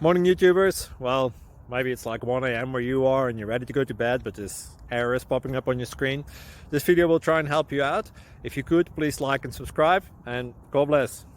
Morning YouTubers. Well, maybe it's like 1 a.m. where you are and you're ready to go to bed, but this error is popping up on your screen. This video will try and help you out. If you could, please like and subscribe, and God bless.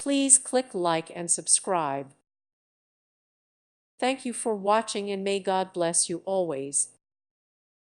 Please click like and subscribe. Thank you for watching, and may God bless you always.